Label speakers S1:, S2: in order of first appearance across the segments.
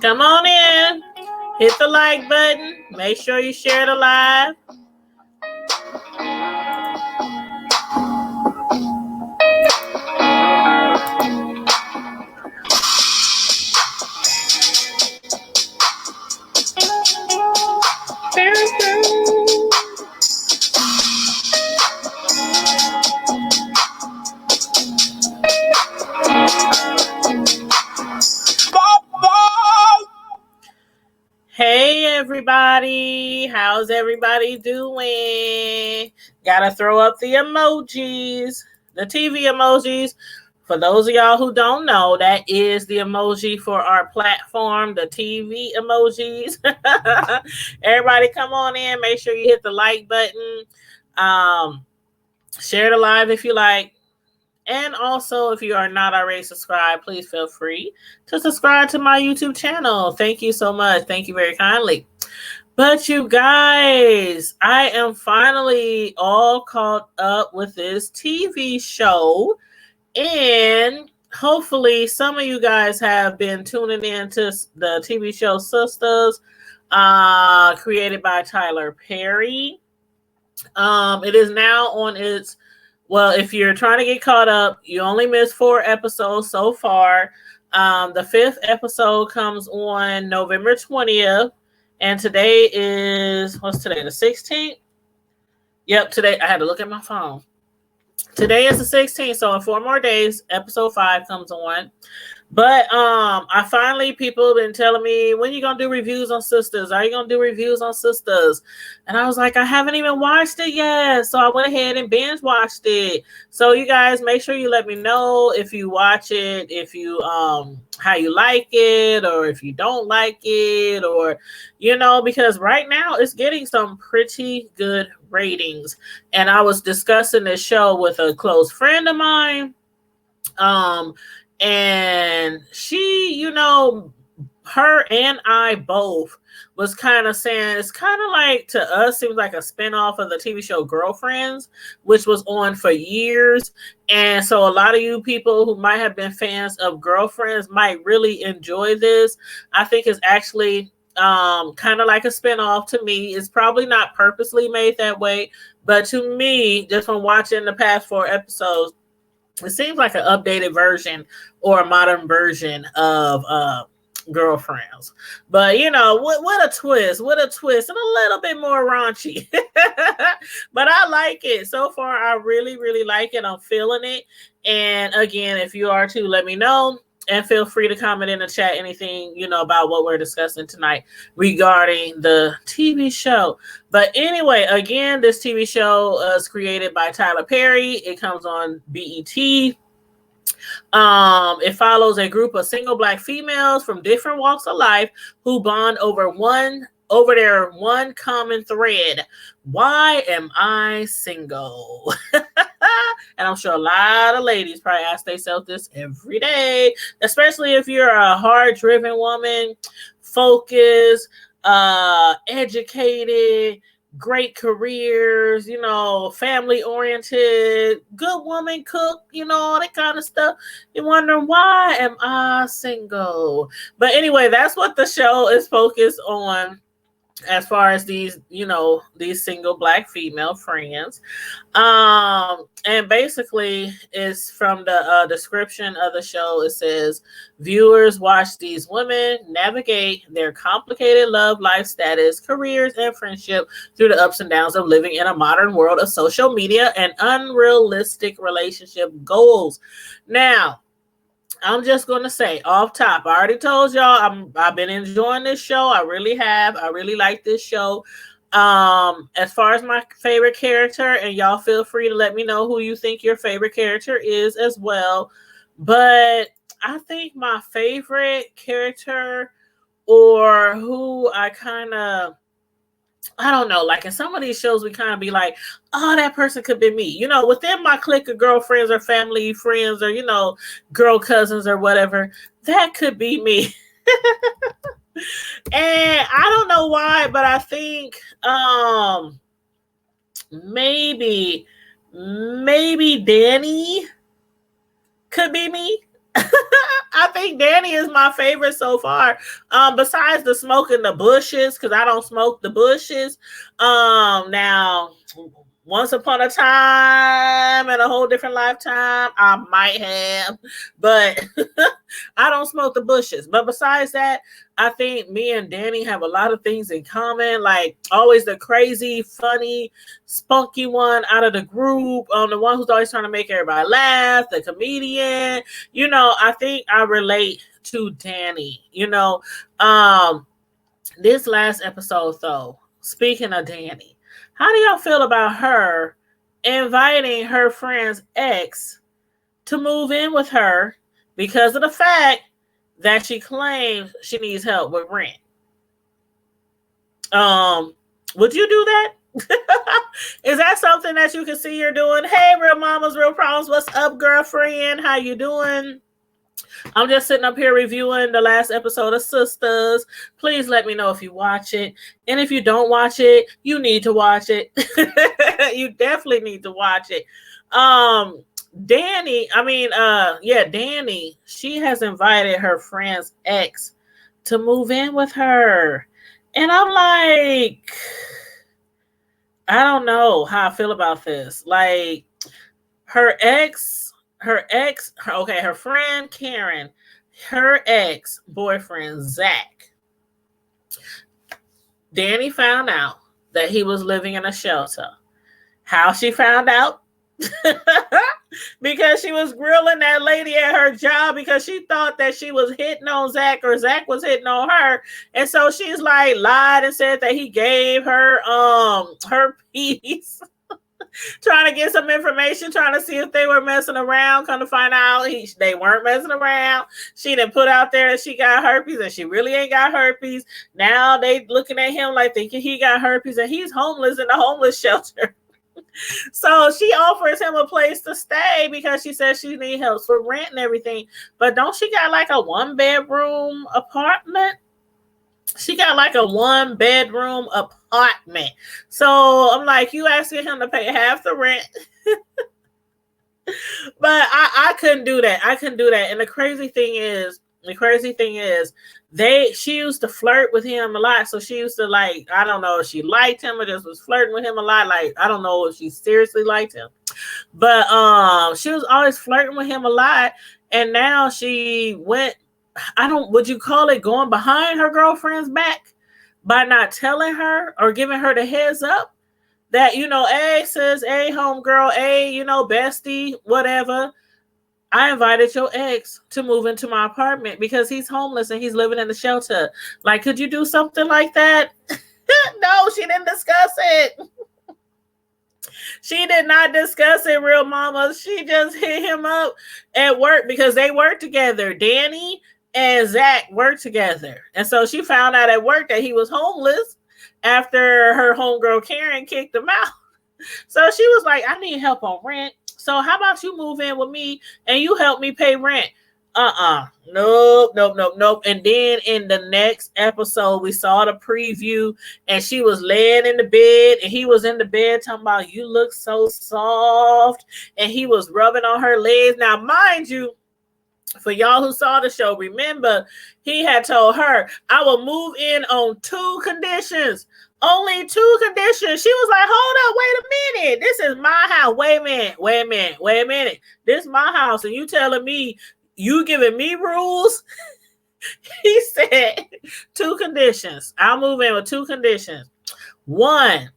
S1: Come on in. Hit the like button. Make sure you share the live. Hey everybody, how's everybody doing? Gotta throw up the emojis, the TV emojis. For those of y'all who don't know, that is the emoji for our platform, the TV emojis. Everybody come on in, make sure you hit the like button. Share the live if you like. And also, if you are not already subscribed, please feel free to subscribe to my YouTube channel. Thank you so much. Thank you very kindly. But you guys, I am finally all caught up with this TV show. And hopefully some of you guys have been tuning in to the TV show Sistas, created by Tyler Perry. It is now on its... Well, if you're trying to get caught up, you only missed 4 episodes so far. The 5th episode comes on November 20th. And today is, what's today, the 16th? Yep, today, I had to look at my phone. Today is the 16th, so in 4 more days, episode 5 comes on. But I finally, people have been telling me, when you gonna do reviews on Sistas? Are you gonna do reviews on Sistas? And I was like, I haven't even watched it yet. So I went ahead and binge watched it. So you guys, make sure you let me know if you watch it, if you how you like it, or if you don't like it, or because right now it's getting some pretty good ratings. And I was discussing this show with a close friend of mine. And she, her and I both was kind of saying it's kind of like, to us, seems like a spinoff of the TV show Girlfriends, which was on for years. And so a lot of you people who might have been fans of Girlfriends might really enjoy this. I think it's actually kind of like a spinoff to me. It's probably not purposely made that way, but to me, just from watching the past 4 episodes, it seems like an updated version or a modern version of Girlfriends. But, what a twist. What a twist. And a little bit more raunchy. But I like it. So far, I really, really like it. I'm feeling it. And again, if you are too, let me know. And feel free to comment in the chat anything, about what we're discussing tonight regarding the TV show. But anyway, again, this TV show is created by Tyler Perry. It comes on BET. It follows a group of single Black females from different walks of life who bond over their one common thread. Why am I single? And I'm sure a lot of ladies probably ask themselves this every day, especially if you're a hard-driven woman, focused, educated, great careers, family oriented, good woman, cook, all that kind of stuff. You're wondering, why am I single? But anyway, that's what the show is focused on as far as these single black female friends. And basically it's from the description of the show. It says viewers watch these women navigate their complicated love life, status, careers, and friendship through the ups and downs of living in a modern world of social media and unrealistic relationship goals. Now, I'm just going to say off top, I already told y'all I've been enjoying this show. I really have. I really like this show. As far as my favorite character, and y'all feel free to let me know who you think your favorite character is as well. But I think my favorite character, or who I don't know, like in some of these shows, we kind of be like, oh, that person could be me. Within my clique of girlfriends or family friends or, girl cousins or whatever, that could be me. And I don't know why, but I think maybe Danny could be me. I think Danny is my favorite so far. Besides the smoking the bushes, because I don't smoke the bushes. Now, once upon a time in a whole different lifetime, I might have, but I don't smoke the bushes. But besides that, I think me and Danny have a lot of things in common. Like always the crazy, funny, spunky one out of the group. The one who's always trying to make everybody laugh, the comedian. I think I relate to Danny. This last episode though, speaking of Danny, how do y'all feel about her inviting her friend's ex to move in with her because of the fact that she claims she needs help with rent? Would you do that? Is that something that you can see you're doing? Hey, real mamas, real problems. What's up, girlfriend? How you doing? I'm just sitting up here reviewing the last episode of Sistas. Please let me know if you watch it. And if you don't watch it, you need to watch it. You definitely need to watch it. Danny, she has invited her friend's ex to move in with her. And I'm like, I don't know how I feel about this. Like, her friend Karen, her ex-boyfriend Zach. Danny found out that he was living in a shelter. How she found out? Because she was grilling that lady at her job because she thought that she was hitting on Zach or Zach was hitting on her. And so she's like lied and said that he gave her her piece. Trying to get some information, trying to see if they were messing around. Come to find out they weren't messing around. She done put out there that she got herpes and she really ain't got herpes. Now they looking at him like thinking he got herpes and he's homeless in the homeless shelter. So she offers him a place to stay because she says she needs help for rent and everything. But don't she got like a 1-bedroom apartment? She got like a 1-bedroom apartment. So I'm like, you asking him to pay half the rent? But I couldn't do that. And the crazy thing is, she used to flirt with him a lot. So she used to, like, I don't know if she liked him or just was flirting with him a lot. Like, I don't know if she seriously liked him. But she was always flirting with him a lot. And now she went, would you call it going behind her girlfriend's back by not telling her or giving her the heads up that, hey, sis, hey, homegirl, hey, bestie, whatever. I invited your ex to move into my apartment because he's homeless and he's living in the shelter. Like, could you do something like that? No, she didn't discuss it. She did not discuss it, real mama. She just hit him up at work because they work together. Danny and Zach worked together. And so she found out at work that he was homeless after her homegirl Karen kicked him out. So she was like, I need help on rent. So how about you move in with me and you help me pay rent? Nope. And then in the next episode, we saw the preview, and she was laying in the bed, and he was in the bed talking about, you look so soft, and he was rubbing on her legs. Now, mind you, for y'all who saw the show, remember, he had told her, I will move in on 2 conditions. Only 2 conditions. She was like, hold up, wait a minute. This is my house. Wait a minute. This is my house. And you telling me you giving me rules? He said 2 conditions. I'll move in with 2 conditions. 1,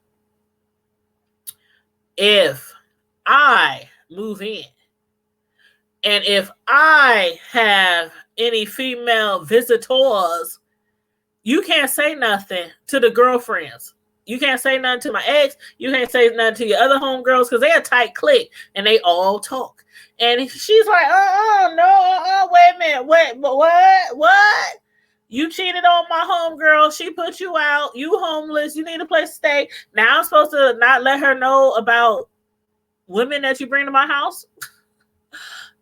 S1: if I move in, and if I have any female visitors, you can't say nothing to the girlfriends. You can't say nothing to my ex. You can't say nothing to your other homegirls because they're a tight clique and they all talk. And she's like, wait a minute. Wait, what? You cheated on my homegirl. She put you out. You homeless. You need a place to stay. Now I'm supposed to not let her know about women that you bring to my house?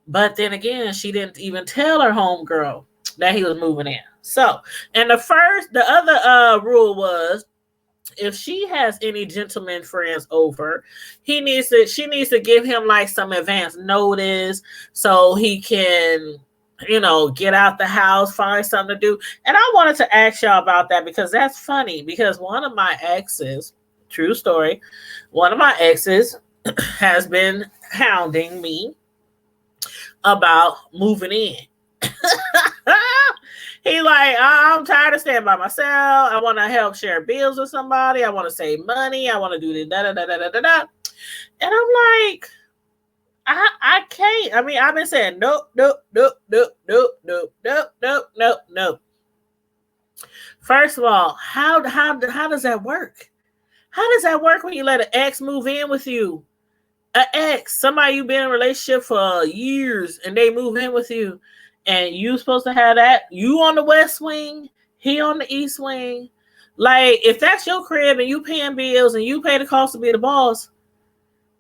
S1: But then again, she didn't even tell her homegirl that he was moving in. So, and the other rule was, if she has any gentleman friends over, she needs to give him like some advance notice so he can, get out the house, find something to do. And I wanted to ask y'all about that because that's funny, because one of my exes, true story, one of my exes has been hounding me about moving in. He like, I'm tired of staying by myself. I want to help share bills with somebody. I want to save money. I want to do this, da. And I'm like, I can't. I mean, I've been saying nope. First of all, how does that work? How does that work when you let an ex move in with you? An ex, somebody you've been in a relationship for years, and they move in with you, and you supposed to have that. You on the west wing, he on the east wing. Like, if that's your crib and you paying bills and you pay the cost to be the boss,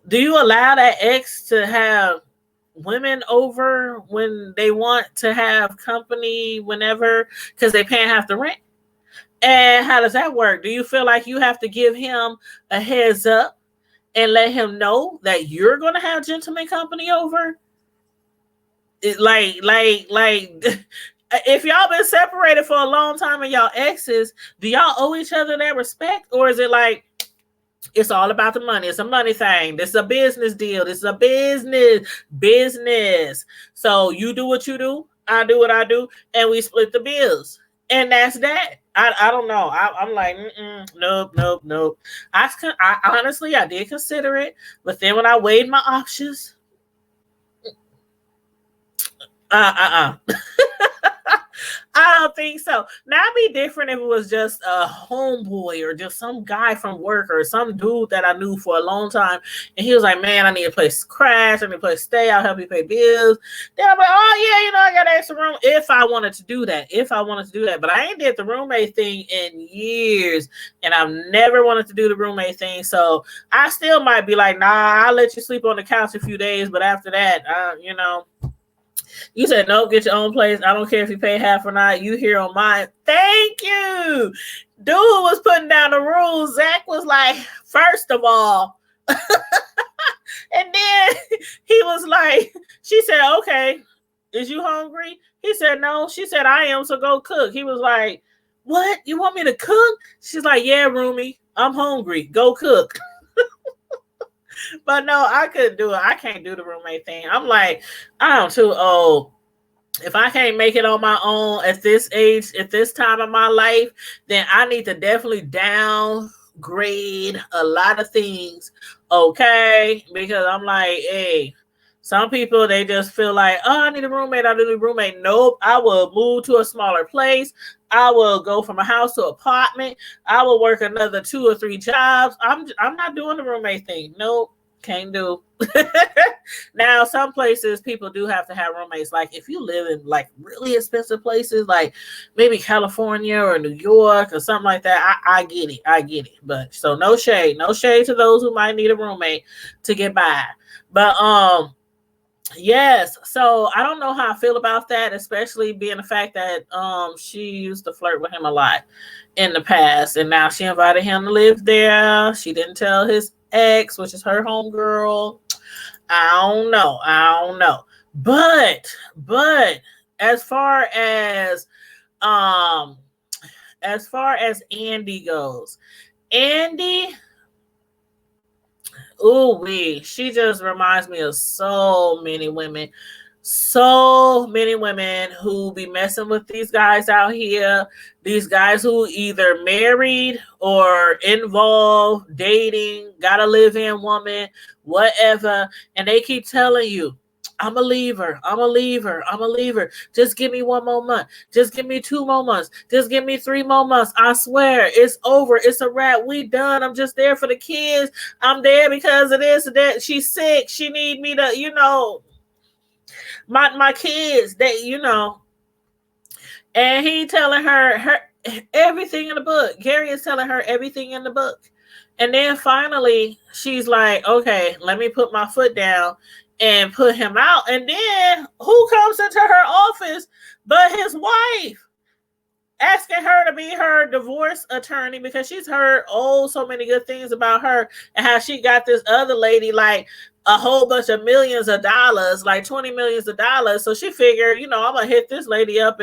S1: do you allow that ex to have women over when they want to have company whenever because they paying half the rent? And how does that work? Do you feel like you have to give him a heads up and let him know that you're going to have gentleman company over? Like, if y'all been separated for a long time and y'all exes, do y'all owe each other that respect? Or is it like, it's all about the money? It's a money thing. This is a business deal. This is a business. So you do what you do. I do what I do. And we split the bills. And that's that. I don't know. I'm like, nope. I honestly, I did consider it. But then when I weighed my options, I don't think so. Now, it'd be different if it was just a homeboy or just some guy from work or some dude that I knew for a long time. And he was like, man, I need a place to crash. I need a place to stay. I'll help you pay bills. Then I'm like, oh, yeah, I got extra room if I wanted to do that. But I ain't did the roommate thing in years. And I've never wanted to do the roommate thing. So I still might be like, nah, I'll let you sleep on the couch a few days. But after that, you said, no, get your own place. I don't care if you pay half or not. You here on mine. Thank you. Dude was putting down the rules. Zach was like, first of all. And then he was like, she said, okay, is you hungry? He said, no. She said, I am, so go cook. He was like, what? You want me to cook? She's like, yeah, roomie, I'm hungry. Go cook. But no, I couldn't do it. I can't do the roommate thing. I'm like, I'm too old. If I can't make it on my own at this age, at this time of my life, then I need to definitely downgrade a lot of things. Okay? Because I'm like, hey, some people, they just feel like, oh, I need a roommate. Nope. I will move to a smaller place. I will go from a house to apartment. I will work another 2 or 3 jobs. I'm not doing the roommate thing. Nope. Can't do. Now, some places people do have to have roommates. Like if you live in like really expensive places, like maybe California or New York or something like that, I get it. But so no shade to those who might need a roommate to get by. But Yes. So I don't know how I feel about that, especially being the fact that she used to flirt with him a lot in the past, and now she invited him to live there. She didn't tell his ex, which is her homegirl. I don't know. I don't know. But as far um as Andy goes, Andy, ooh wee, she just reminds me of so many women who be messing with these guys out here. These guys who either married or involved, dating, got a live-in woman, whatever, and they keep telling you, I'm a leaver. I'm a leaver. I'm a leaver. Just give me 1 more month. Just give me 2 more months. Just give me 3 more months. I swear it's over. It's a wrap. We done. I'm just there for the kids. I'm there because of this and that. She's sick. She need me to, my kids. They. And he telling her everything in the book. Gary is telling her everything in the book. And then finally, she's like, okay, let me put my foot down and put him out. And then who comes into her office but his wife, asking her to be her divorce attorney because she's heard so many good things about her and how she got this other lady like a whole bunch of millions of dollars, like 20 millions of dollars. So she figured, I'm gonna hit this lady up.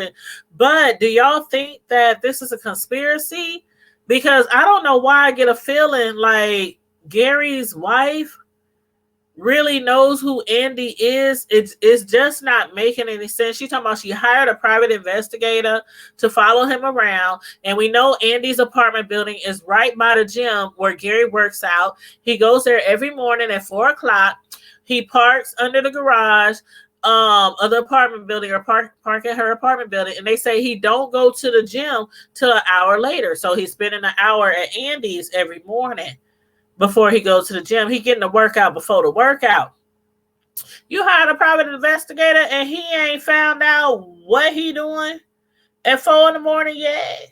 S1: But do y'all think that this is a conspiracy? Because I don't know why I get a feeling like Gary's wife really knows who Andy is. It's just not making any sense. She talking about she hired a private investigator to follow him around. And we know Andy's apartment building is right by the gym where Gary works out. He goes there every morning at 4 o'clock. He parks under the garage of the apartment building, or park at her apartment building, and they say he don't go to the gym till an hour later. So he's spending an hour at Andy's every morning before he goes to the gym. He getting a workout before the workout. You hired a private investigator and he ain't found out what he doing at 4 in the morning yet.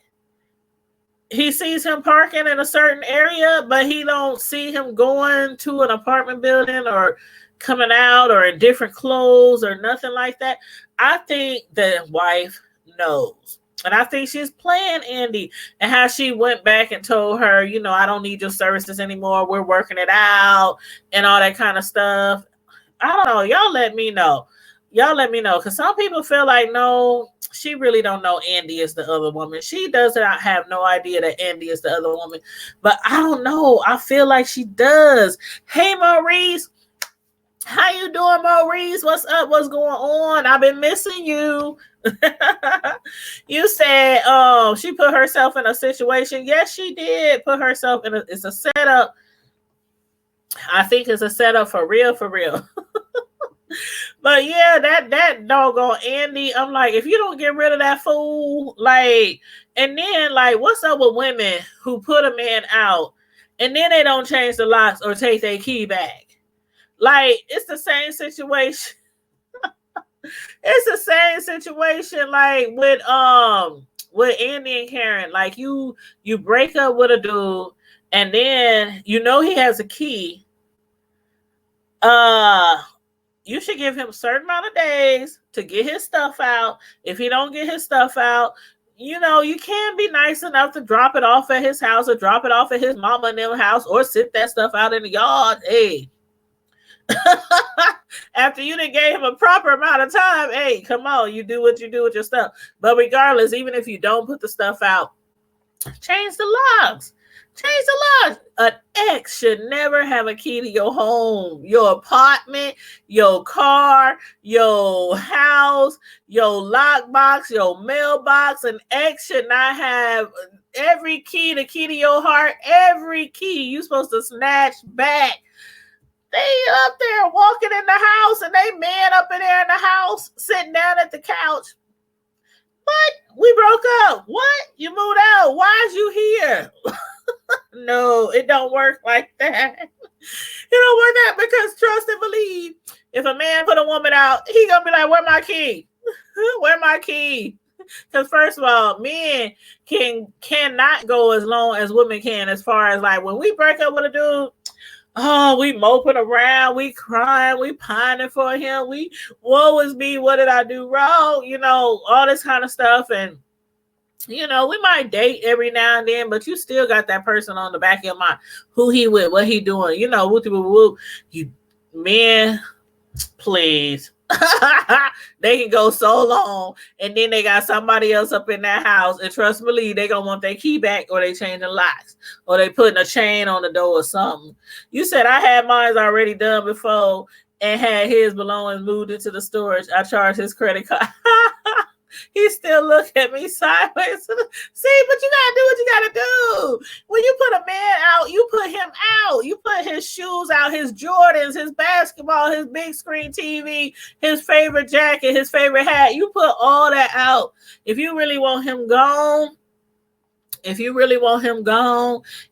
S1: He sees him parking in a certain area, but he don't see him going to an apartment building or coming out or in different clothes or nothing like that. I think the wife knows. And I think she's playing Andy, and how she went back and told her, I don't need your services anymore. We're working it out and all that kind of stuff. I don't know. Y'all let me know. Because some people feel like, no, she really don't know Andy is the other woman. She does not have no idea that Andy is the other woman. But I don't know. I feel like she does. Hey, Maurice. How you doing, Maurice? What's up? What's going on? I've been missing you. You said she put herself in a situation. Yes, she did put herself in it's a setup. I think it's a setup for real. But yeah, that doggone Andy, I'm like, if you don't get rid of that fool, like, and then like, what's up with women who put a man out and then they don't change the locks or take their key back? Like, it's the same situation. It's the same situation like with Andy and Karen. Like, you break up with a dude and then he has a key. You should give him a certain amount of days to get his stuff out. If he don't get his stuff out, you can be nice enough to drop it off at his house or drop it off at his mama and them house or sit that stuff out in the yard. Hey. After you done gave him a proper amount of time, hey, come on, you do what you do with your stuff. But regardless, even if you don't put the stuff out, change the locks. An ex should never have a key to your home, your apartment, your car, your house, your lockbox, your mailbox. An ex should not have every key, the key to your heart, every key you supposed to snatch back. They up there walking in the house and they man up in there in the house, sitting down at the couch. What? We broke up. What? You moved out. Why is you here? No, it don't work like that. It don't work that because trust and believe. If a man put a woman out, he gonna be like, where my key? Where my key? Because first of all, men cannot go as long as women can, as far as like when we break up with a dude, Oh, we moping around, we crying, we pining for him. Woe is me, what did I do wrong? All this kind of stuff. And we might date every now and then, but you still got that person on the back of your mind. Who he with, what he doing, whoop, whoop, whoop. You men, please. They can go so long, and then they got somebody else up in that house, and trust me, they gonna want their key back, or they changing locks, or they putting a chain on the door or something. You said I had mine already done before and had his belongings moved into the storage. I charged his credit card. He still look at me sideways. See, but you gotta do what you gotta do. When you put a man out, you put him out. You put his shoes out, his Jordans, his basketball, his big screen TV, his favorite jacket, his favorite hat. You put all that out. If you really want him gone,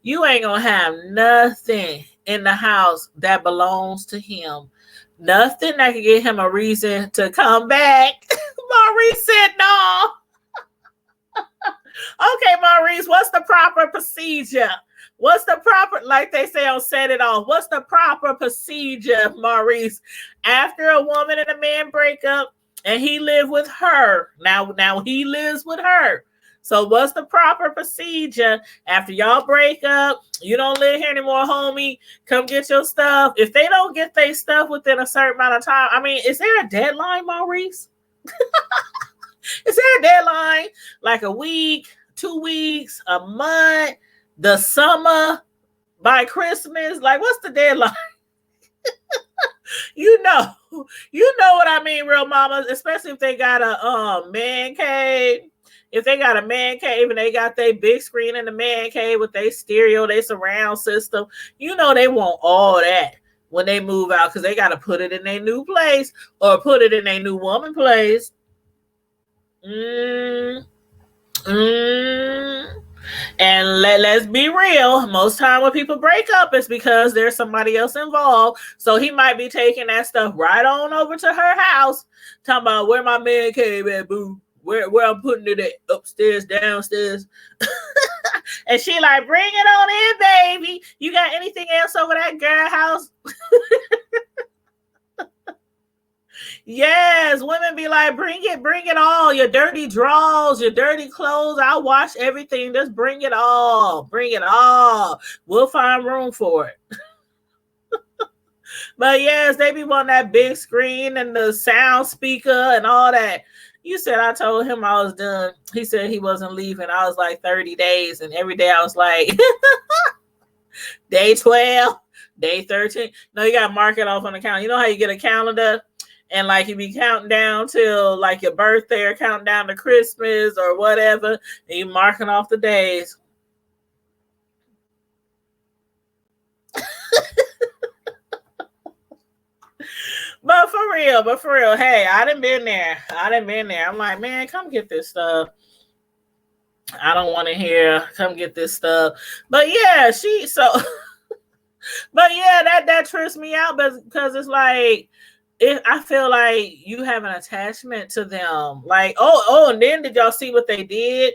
S1: you ain't gonna have nothing in the house that belongs to him. Nothing that can give him a reason to come back. Maurice said no. Okay, Maurice, what's the proper procedure? What's the proper, like they say on Set It Off, what's the proper procedure, Maurice? After a woman and a man break up and he live with her, now he lives with her. So what's the proper procedure after y'all break up? You don't live here anymore, homie. Come get your stuff. If they don't get their stuff within a certain amount of time, I mean, is there a deadline, Maurice? Is there a deadline? Like a week, 2 weeks, a month, the summer, by Christmas? Like, what's the deadline? You know what I mean, real mamas, especially if they got a man cave. If they got a man cave and they got their big screen in the man cave with their stereo, their surround system, they want all that when they move out, because they got to put it in their new place or put it in their new woman place. And let's be real. Most time when people break up, it's because there's somebody else involved. So he might be taking that stuff right on over to her house, talking about where my man cave at, boo. Where I'm putting it at, upstairs, downstairs. And she like, bring it on in, baby. You got anything else over that girl house? Yes, women be like, bring it all. Your dirty drawers, your dirty clothes. I'll wash everything. Just bring it all. Bring it all. We'll find room for it. But yes, they be wanting that big screen and the sound speaker and all that. You said I told him I was done. He said he wasn't leaving. I was like 30 days. And every day I was like, day 12, day 13. No, you got to mark it off on the calendar. You know how you get a calendar? And like you be counting down till like your birthday or counting down to Christmas or whatever. And you marking off the days. But for real, hey, I done been there. I'm like, man, come get this stuff. I don't want to hear, come get this stuff. But yeah, but yeah, that trips me out because it's like, I feel like you have an attachment to them. Like, and then did y'all see what they did?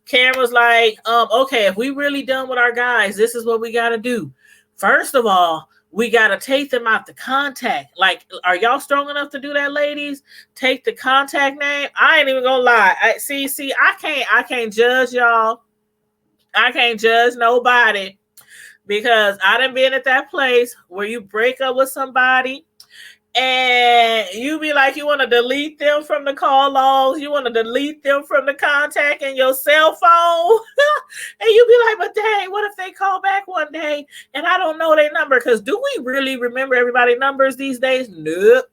S1: Cameron's like, okay, if we really done with our guys, this is what we got to do. First of all, we got to take them out the contact. Like, are y'all strong enough to do that, ladies? Take the contact name. I ain't even gonna lie. I can't judge y'all. I can't judge nobody because I done been at that place where you break up with somebody and you be like, you want to delete them from the call logs. You want to delete them from the contact in your cell phone. And you be like, but dang, what if they call back one day and I don't know their number? Because do we really remember everybody's numbers these days? Nope.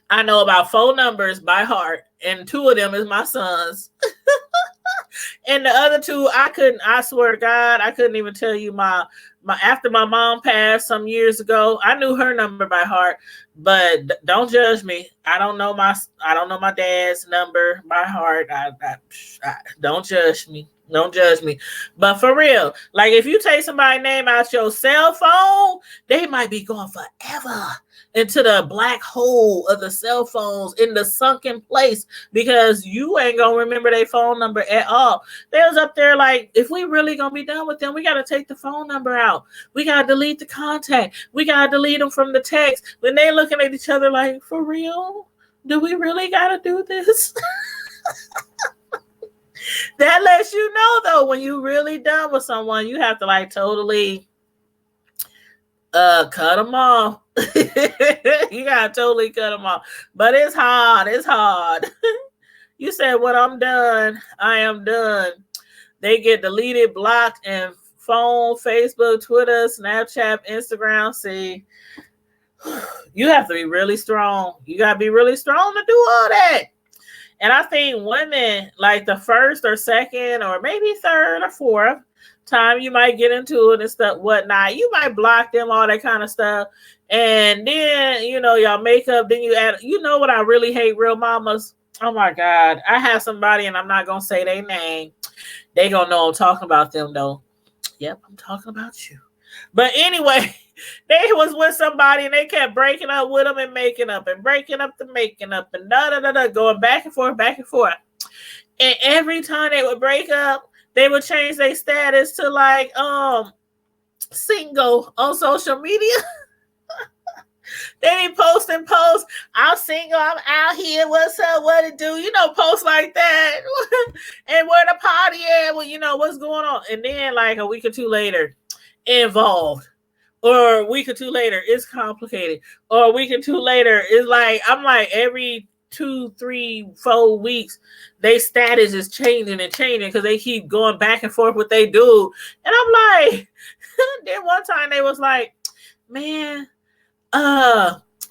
S1: I know about 4 numbers by heart, and 2 of them is my son's. And the other 2, I swear to God, I couldn't even tell you my after my mom passed some years ago. I knew her number by heart, but don't judge me. I don't know my dad's number by heart. I don't judge me. Don't judge me. But for real, like if you take somebody's name out your cell phone, they might be gone forever. into the black hole of the cell phones in the sunken place because you ain't gonna remember their phone number at all. They was up there like, if we really gonna be done with them, we gotta take the phone number out. We gotta delete the contact. We gotta delete them from the text. When they looking at each other like, for real? Do we really gotta do this? That lets you know though, when you really done with someone, you have to like totally cut them off. You gotta totally cut them off. But it's hard. It's hard. You said, when I'm done, I am done. They get deleted, blocked, and phone, Facebook, Twitter, Snapchat, Instagram. See, you have to be really strong. You gotta be really strong to do all that. And I think women, like the first or second or maybe third or fourth time you might get into it and stuff, whatnot, you might block them, all that kind of stuff. And then, you know, y'all make up, then you add, you know what I really hate, real mamas? Oh my God. I have somebody, and I'm not going to say their name. They going to know I'm talking about them though. Yep, I'm talking about you. But anyway, they was with somebody and they kept breaking up with them and making up and breaking up to making up and going back and forth, back and forth. And every time they would break up, they would change their status to like single on social media. They be posting posts, I'm single, I'm out here, what's up, what it do? You know, posts like that. And where the party at? Well, you know, what's going on? And then like a week or two later, involved. Or a week or two later, it's complicated. Or a week or two later, it's like, I'm like, every 2, 3, 4 weeks, their status is changing because they keep going back and forth with they dude. And I'm like, then one time they was like, man,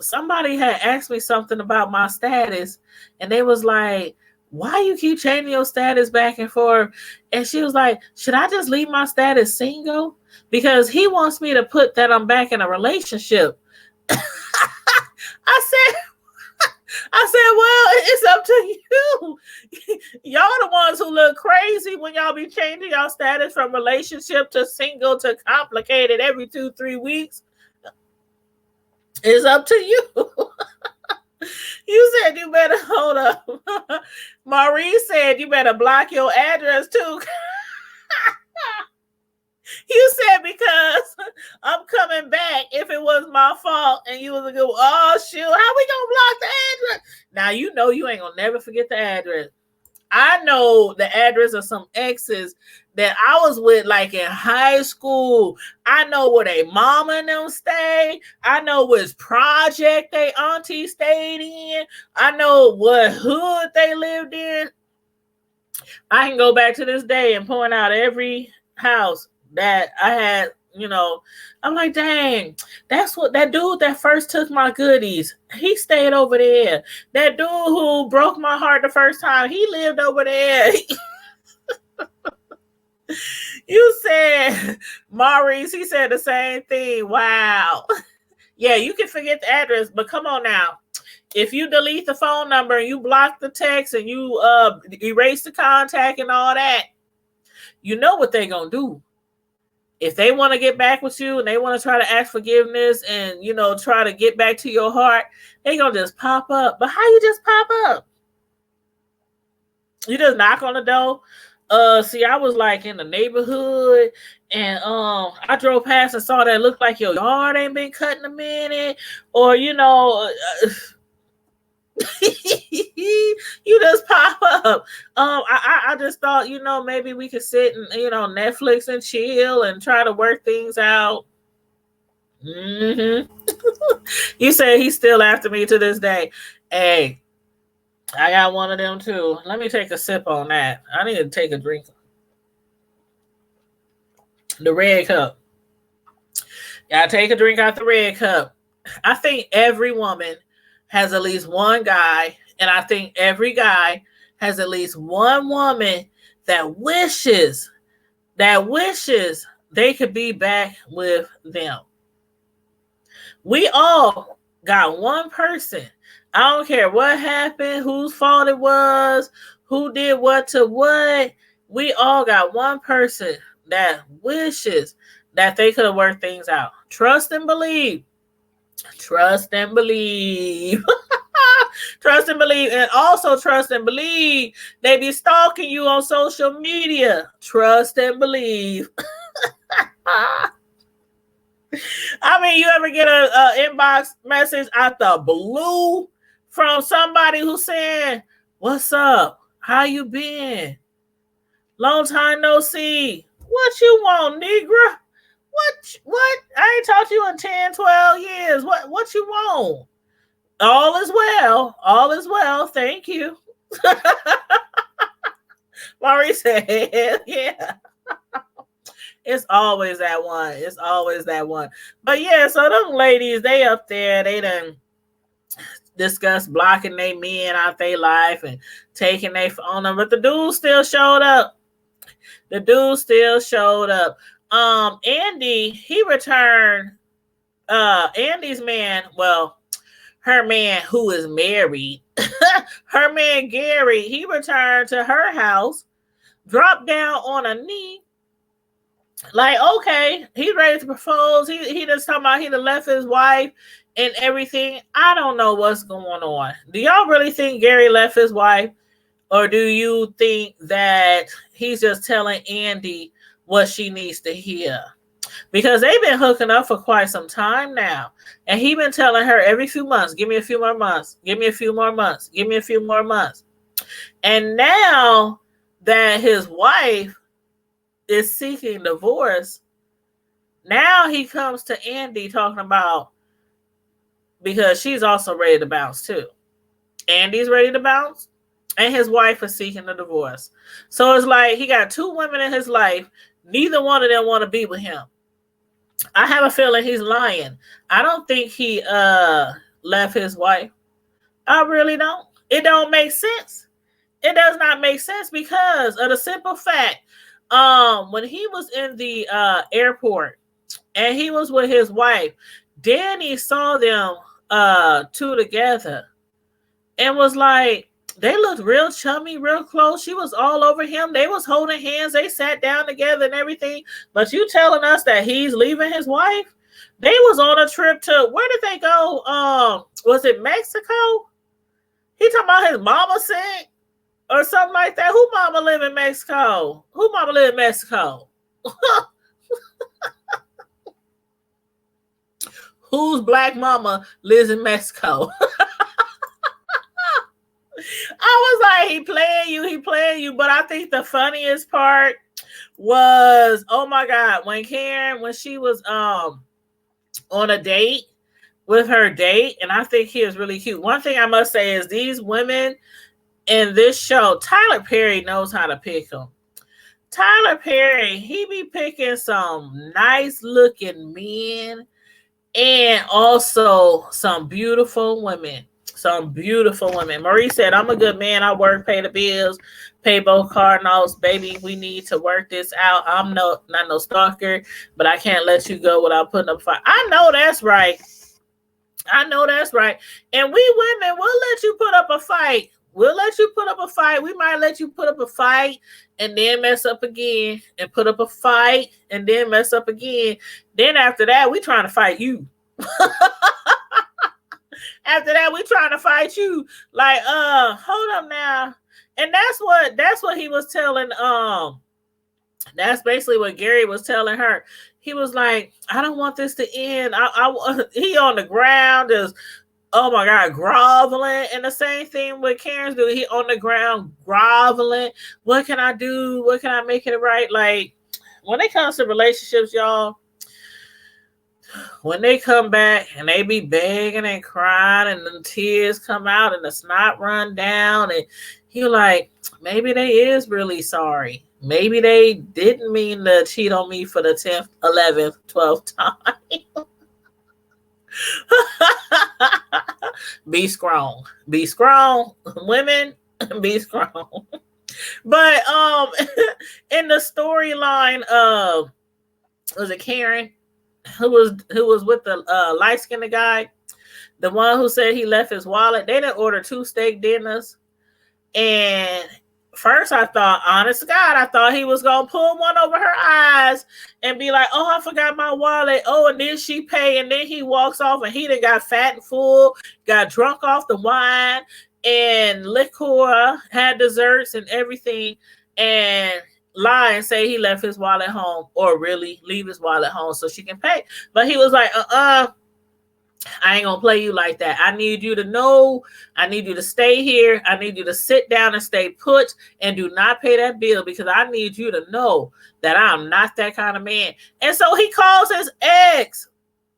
S1: somebody had asked me something about my status, and they was like, why you keep changing your status back and forth? And she was like, should I just leave my status single? Because he wants me to put that I'm back in a relationship. I said, well, it's up to you. Y'all the ones who look crazy when y'all be changing y'all status from relationship to single to complicated every 2, 3 weeks. It's up to you. You said you better hold up. Maurice said you better block your address too. You said because I'm coming back if it was my fault, and you was a good, oh shoot, how we gonna block the address? Now you know you ain't gonna never forget the address. I know the address of some exes that I was with like in high school. I know where they mama and them stay. I know which project they auntie stayed in. I know what hood they lived in. I can go back to this day and point out every house that I had, you know. I'm like, dang, that's what that dude that first took my goodies, he stayed over there. That dude who broke my heart the first time, he lived over there. You said, Maurice, he said the same thing. Wow. Yeah, you can forget the address, but come on now. If you delete the phone number and you block the text and you erase the contact and all that, you know what they're going to do. If they want to get back with you and they want to try to ask forgiveness and, you know, try to get back to your heart, they going to just pop up. But how you just pop up? You just knock on the door. See, I was like in the neighborhood and I drove past and saw that it looked like your yard ain't been cut in a minute. Or, you know, you just pop up. I just thought, you know, maybe we could sit and, you know, Netflix and chill and try to work things out. Mm-hmm. You say he's still after me to this day. Hey, I got one of them too. Let me take a sip on that. I need to take a drink. The red cup. Gotta take a drink out the red cup. I think every woman has at least one guy, and I think every guy has at least one woman that wishes they could be back with them. We all got one person. I don't care what happened, whose fault it was, who did what to what. We all got one person that wishes that they could have worked things out. Trust and believe. Trust and believe. Trust and believe. And also trust and believe. They be stalking you on social media. Trust and believe. I mean, you ever get a inbox message out the blue from somebody who's saying, "What's up? How you been? Long time no see. What you want, Negra? What? I ain't talked to you in 10, 12 years. What you want? All is well. All is well. Thank you." Maurice said, yeah. It's always that one. It's always that one. But yeah, so them ladies, they up there, they done discuss blocking their men out their life and taking their phone number. But the dude still showed up. The dude still showed up. Andy, he returned. Andy's man, well, her man who is married, her man Gary, he returned to her house, dropped down on a knee. Like, okay, he's ready to propose. He just talking about he done left his wife and everything. I don't know what's going on. Do y'all really think Gary left his wife? Or do you think that he's just telling Andy what she needs to hear? Because they've been hooking up for quite some time now. And he been telling her every few months, give me a few more months, give me a few more months, give me a few more months. And now that his wife is seeking divorce, now he comes to Andy talking about, because she's also ready to bounce too. Andy's ready to bounce and his wife is seeking a divorce. So it's like he got two women in his life. Neither one of them want to be with him. I have a feeling he's lying. I don't think he left his wife. I really don't. It don't make sense. It does not make sense because of the simple fact, when he was in the airport and he was with his wife, Danny saw them two together and was like, they looked real chummy, real close. She was all over him. They was holding hands. They sat down together and everything. But you telling us that he's leaving his wife? They was on a trip to, where did they go? Was it Mexico? He talking about his mama sick or something like that. Who mama live in Mexico? Who mama live in Mexico? Whose black mama lives in Mexico? I was like, he playing you. But I think the funniest part was, oh my God, when Karen, when she was on a date with her date, and I think he is really cute. One thing I must say is these women in this show, Tyler Perry knows how to pick them. Tyler Perry, he be picking some nice looking men and also some beautiful women. Some beautiful women. Marie said, I'm a good man. I work, pay the bills, pay both car notes. Baby, we need to work this out. I'm not no stalker, but I can't let you go without putting up a fight. I know that's right. I know that's right. And we women, we'll let you put up a fight. We'll let you put up a fight. We might let you put up a fight and then mess up again and put up a fight and then mess up again. Then after that, we trying to fight you. After that, we trying to fight you. Like, hold up now. And that's what he was telling. That's basically what Gary was telling her. He was like, I don't want this to end. He on the ground just, oh my God, groveling. And the same thing with Karen's do. He on the ground groveling. What can I do? What can I make it right? Like, when it comes to relationships, y'all, when they come back and they be begging and crying and the tears come out and the snot run down and you're like, maybe they is really sorry. Maybe they didn't mean to cheat on me for the 10th, 11th, 12th time. Be strong. Be strong. Women, be strong. But in the storyline of, was it Karen? Who was with the light-skinned guy, the one who said he left his wallet. They didn't order 2 steak dinners, and First, I thought, honest to God, I thought he was gonna pull one over her eyes and be like, "Oh, I forgot my wallet." Oh, and then she pay, and then he walks off, and he done got fat and full, got drunk off the wine and liquor, had desserts and everything, and lie and say he left his wallet home, or really leave his wallet home so she can pay. But he was like, I ain't gonna play you like that. I need you to know. I need you to stay here. I need you to sit down and stay put and do not pay that bill, because I need you to know that I'm not that kind of man. And so he calls his ex,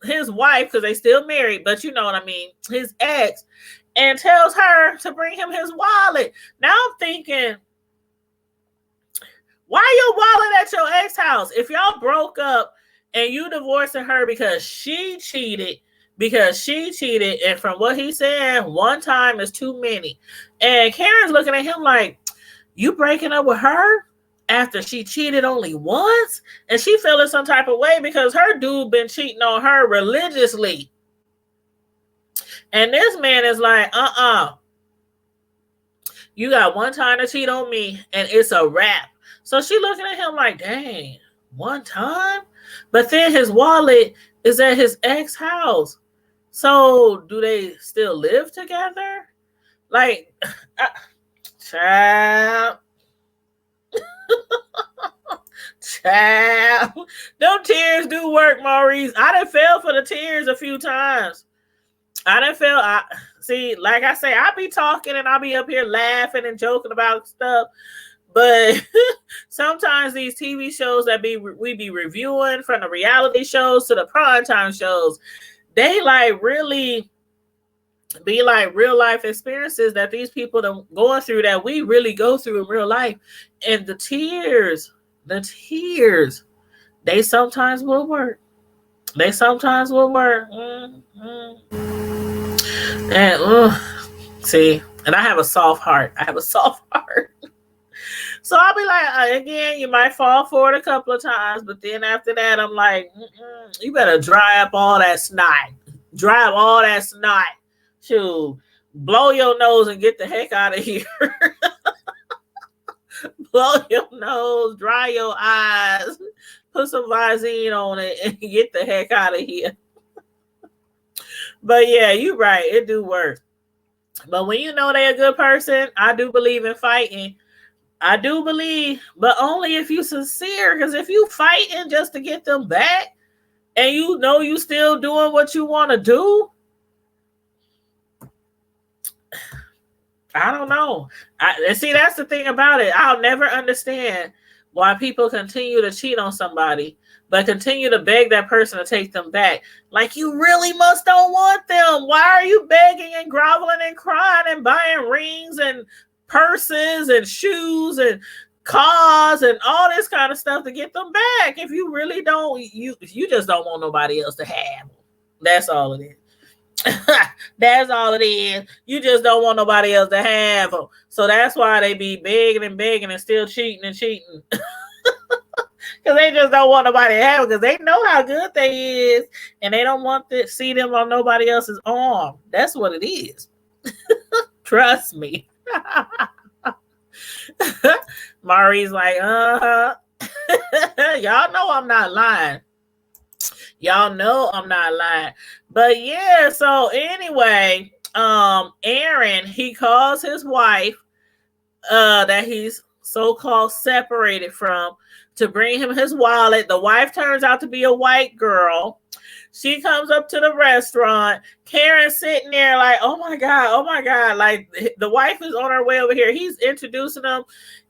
S1: his wife, because they still married, but you know what I mean, his ex, and tells her to bring him his wallet. Now I'm thinking, why your wallet at your ex house? If y'all broke up and you divorcing her because she cheated, and from what he's saying, one time is too many. And Karen's looking at him like, you breaking up with her after she cheated only once? And she feeling some type of way because her dude been cheating on her religiously. And this man is like, you got one time to cheat on me and it's a wrap. So she looking at him like, dang, one time? But then his wallet is at his ex house. So do they still live together? Like, child. Child. Them tears do work, Maurice. I done fell for the tears a few times. See, like I say, I be talking and I be up here laughing and joking about stuff. But sometimes these TV shows that we be reviewing, from the reality shows to the primetime shows, they like really be like real life experiences that these people are going through, that we really go through in real life. And the tears, they sometimes will work. Mm-hmm. And see, and I have a soft heart. So I'll be like, again, you might fall for it a couple of times, but then after that, I'm like, you better dry up all that snot. Shoot, blow your nose and get the heck out of here. Blow your nose, dry your eyes, put some Visine on it, and get the heck out of here. But yeah, you're right. It do work. But when you know they're a good person, I do believe in fighting. I do believe, but only if you sincere. Because if you fighting just to get them back, and you know you still doing what you want to do, I don't know. See, that's the thing about it. I'll never understand why people continue to cheat on somebody, but continue to beg that person to take them back. Like, you really must don't want them. Why are you begging and groveling and crying and buying rings and purses and shoes and cars and all this kind of stuff to get them back? If you really don't, you just don't want nobody else to have them. That's all it is. That's all it is. You just don't want nobody else to have them. So that's why they be begging and still cheating. Because they just don't want nobody to have them, because they know how good they is, and they don't want to see them on nobody else's arm. That's what it is. Trust me. Mari's like, y'all know I'm not lying. But yeah, so anyway, Aaron, he calls his wife that he's so-called separated from to bring him his wallet. The wife turns out to be a white girl. She comes up to the restaurant. Karen's sitting there like, oh my God. Like, the wife is on her way over here. He's introducing them.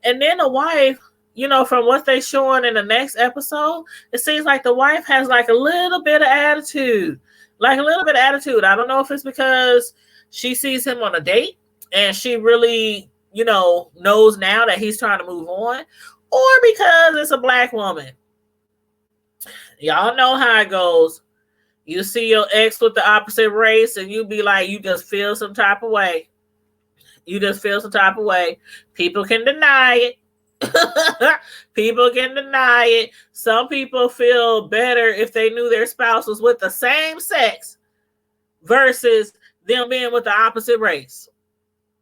S1: And then the wife, you know, from what they showing in the next episode, it seems like the wife has like a little bit of attitude. I don't know if it's because she sees him on a date and she really, you know, knows now that he's trying to move on, or because it's a black woman. Y'all know how it goes. You see your ex with the opposite race and you be like, you just feel some type of way. People can deny it. Some people feel better if they knew their spouse was with the same sex versus them being with the opposite race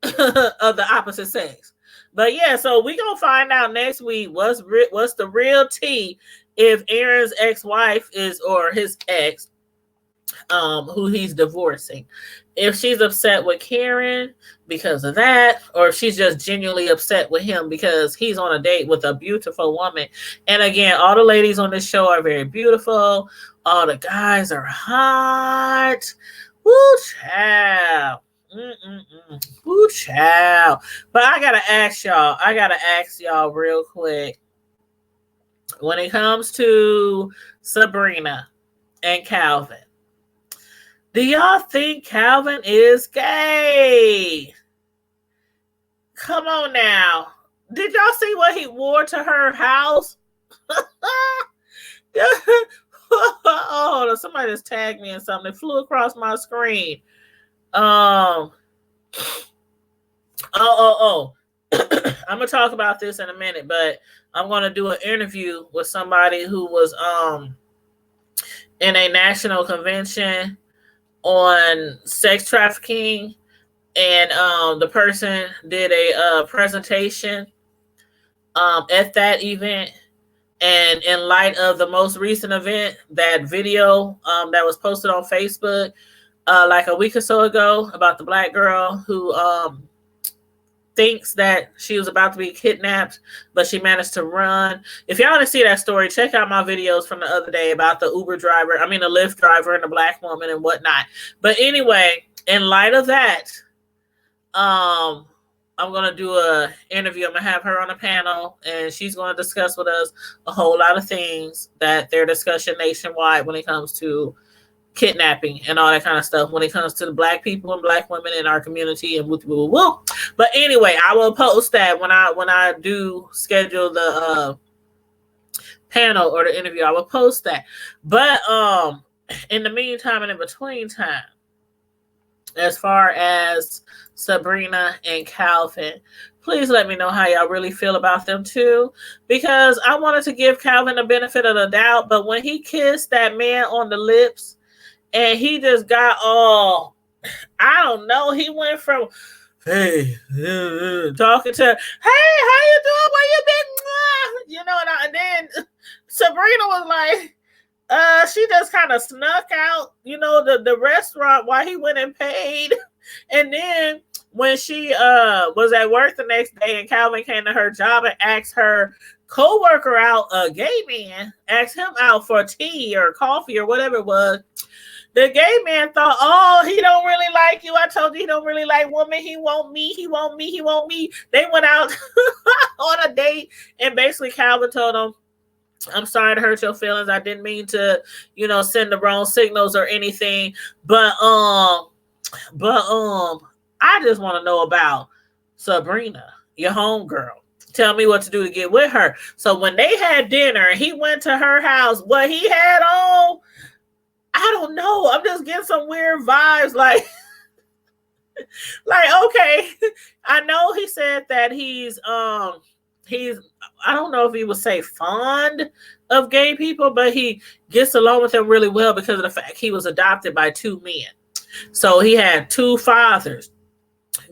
S1: of the opposite sex. But yeah, so we gonna find out next week what's the real tea if Aaron's ex-wife is, or his ex, who he's divorcing, if she's upset with Karen because of that, or if she's just genuinely upset with him because he's on a date with a beautiful woman. And again, all the ladies on this show are very beautiful. All the guys are hot. Woo, child. Woo, child. But I gotta ask y'all real quick. When it comes to Sabrina and Calvin, do y'all think Calvin is gay? Come on now. Did y'all see what he wore to her house? Oh, somebody just tagged me in something. It flew across my screen. I'm gonna talk about this in a minute, but I'm gonna do an interview with somebody who was in a national convention on sex trafficking, and the person did a presentation at that event. And in light of the most recent event, that video that was posted on Facebook like a week or so ago about the black girl who thinks that she was about to be kidnapped, but she managed to run. If y'all want to see that story, check out my videos from the other day about the the Lyft driver and the black woman and whatnot. But anyway, in light of that, I'm going to do a interview. I'm going to have her on a panel, and she's going to discuss with us a whole lot of things that they're discussing nationwide when it comes to kidnapping and all that kind of stuff, when it comes to the black people and black women in our community and woo. But anyway, I will post that when I do schedule the panel or the interview. I will post that. But in the meantime and in between time, as far as Sabrina and Calvin, please let me know how y'all really feel about them too, because I wanted to give Calvin the benefit of the doubt, but when he kissed that man on the lips and he just got all, I don't know, he went from, hey, talking to, hey, how you doing? Where you been? You know, and then Sabrina was like, she just kind of snuck out, the restaurant while he went and paid. And then when she was at work the next day and Calvin came to her job and asked her co-worker out, a gay man, asked him out for tea or coffee or whatever it was, the gay man thought, oh, he don't really like you. I told you he don't really like women. He want me. They went out on a date, and basically Calvin told him, I'm sorry to hurt your feelings. I didn't mean to, send the wrong signals or anything. But I just want to know about Sabrina, your homegirl. Tell me what to do to get with her. So when they had dinner and he went to her house, what he had on, I don't know. I'm just getting some weird vibes. Like, okay. I know he said that he's I don't know if he would say fond of gay people, but he gets along with them really well because of the fact he was adopted by two men. So he had two fathers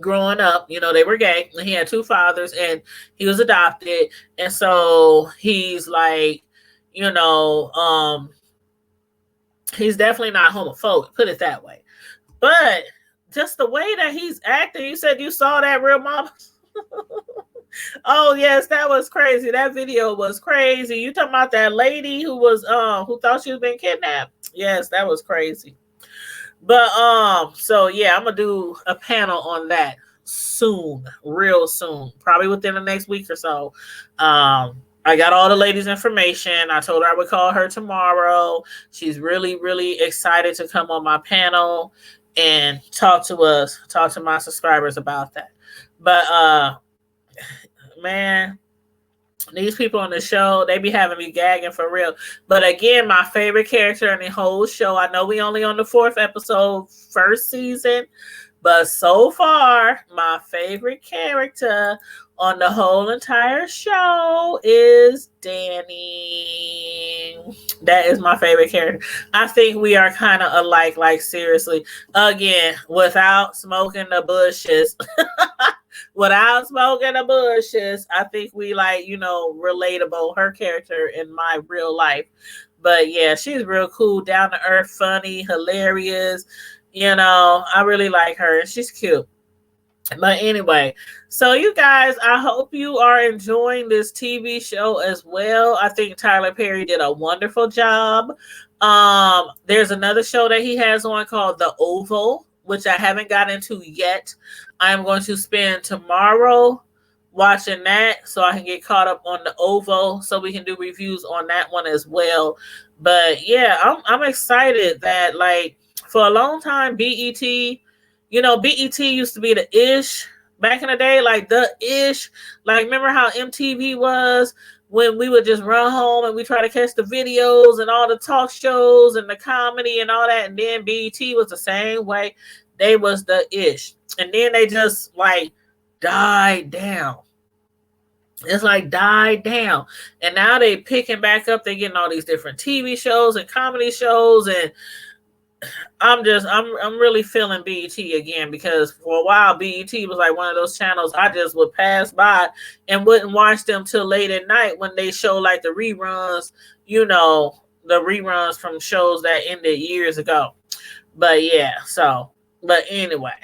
S1: growing up. They were gay. And he had two fathers and he was adopted. And so he's like, he's definitely not homophobic, put it that way. But just the way that he's acting, you said you saw that, Real Mama? Oh yes, that was crazy. That video was crazy. You talking about that lady who was who thought she was being kidnapped? Yes, that was crazy. But so yeah, I'm gonna do a panel on that soon, real soon, probably within the next week or so. I got all the ladies' information. I told her I would call her tomorrow. She's really, really excited to come on my panel and talk to my subscribers about that. But man, these people on the show, they be having me gagging for real. But again, my favorite character in the whole show, I know we only on the 4th episode, first season, but so far, my favorite character on the whole entire show is Danny. That is my favorite character. I think we are kind of alike, like seriously. Again, without smoking the bushes. Without smoking the bushes, I think we like, relatable, her character in my real life. But yeah, she's real cool, down to earth, funny, hilarious. I really like her, and she's cute. But anyway, so you guys, I hope you are enjoying this TV show as well. I think Tyler Perry did a wonderful job. There's another show that he has on called The Oval, which I haven't got into yet. I'm going to spend tomorrow watching that so I can get caught up on The Oval so we can do reviews on that one as well. But yeah, I'm excited that, like, for a long time BET, BET used to be the ish back in the day, like the ish. Like, remember how MTV was when we would just run home and we try to catch the videos and all the talk shows and the comedy and all that. And then BET was the same way. They was the ish. And then they just like died down. It's like died down. And now they picking back up. They getting all these different TV shows and comedy shows, and I'm really feeling BET again, because for a while BET was like one of those channels I just would pass by and wouldn't watch them till late at night when they show like the reruns, the reruns from shows that ended years ago. But yeah, but anyway,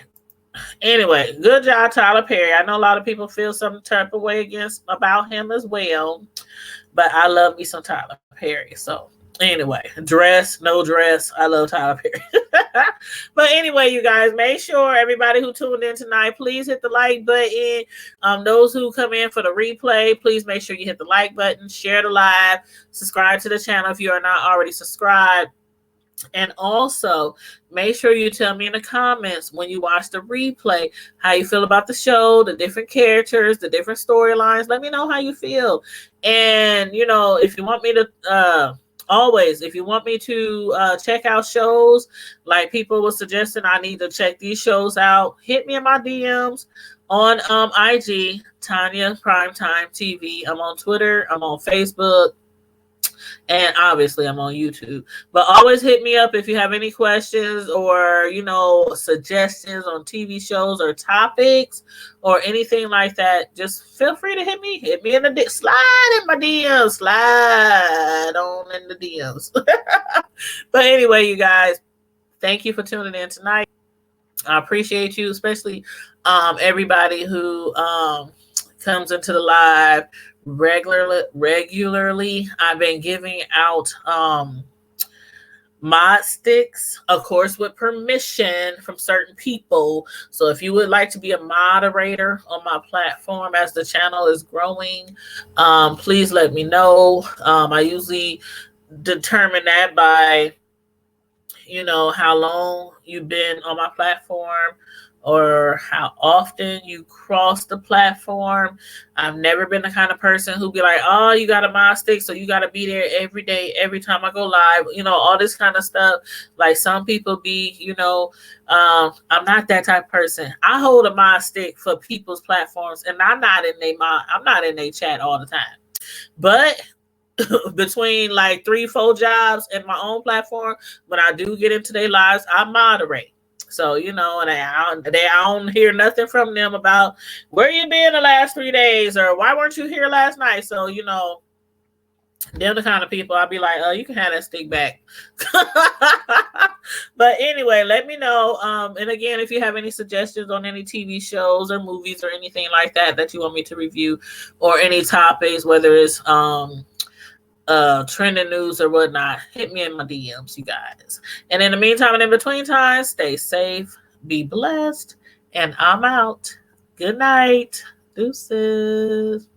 S1: good job, Tyler Perry. I know a lot of people feel some type of way about him as well, but I love me some Tyler Perry. So anyway, dress, no dress, I love Tyler Perry. But anyway, you guys, make sure everybody who tuned in tonight, please hit the like button. Those who come in for the replay, please make sure you hit the like button, share the live, subscribe to the channel if you are not already subscribed. And also, make sure you tell me in the comments when you watch the replay how you feel about the show, the different characters, the different storylines. Let me know how you feel. And, if you want me to, if you want me to check out shows, like people were suggesting I need to check these shows out, hit me in my DMs on IG, Tanya Primetime TV. I'm on Twitter. I'm on Facebook. And obviously I'm on YouTube. But always hit me up if you have any questions or, suggestions on TV shows or topics or anything like that. Just feel free to hit me in the slide in my DMs. Slide on in the DMs. But anyway, you guys, thank you for tuning in tonight. I appreciate you, especially everybody who comes into the live regularly. I've been giving out mod sticks, of course, with permission from certain people. So if you would like to be a moderator on my platform as the channel is growing, please let me know. I usually determine that by how long you've been on my platform or how often you cross the platform. I've never been the kind of person who be like, oh, you got a mod stick, so you got to be there every day, every time I go live, all this kind of stuff. Like some people be, I'm not that type of person. I hold a mod stick for people's platforms, and I'm not in their chat all the time. But between like 3-4 jobs and my own platform, when I do get into their lives, I moderate. So, and I don't hear nothing from them about where you been the last 3 days or why weren't you here last night. So, they're the kind of people I'll be like, oh, you can have that stick back. But anyway, let me know. And again, if you have any suggestions on any TV shows or movies or anything like that you want me to review, or any topics, whether it's trending news or whatnot, hit me in my DMs, you guys. And in the meantime and in between times, stay safe, be blessed, and I'm out. Good night. Deuces.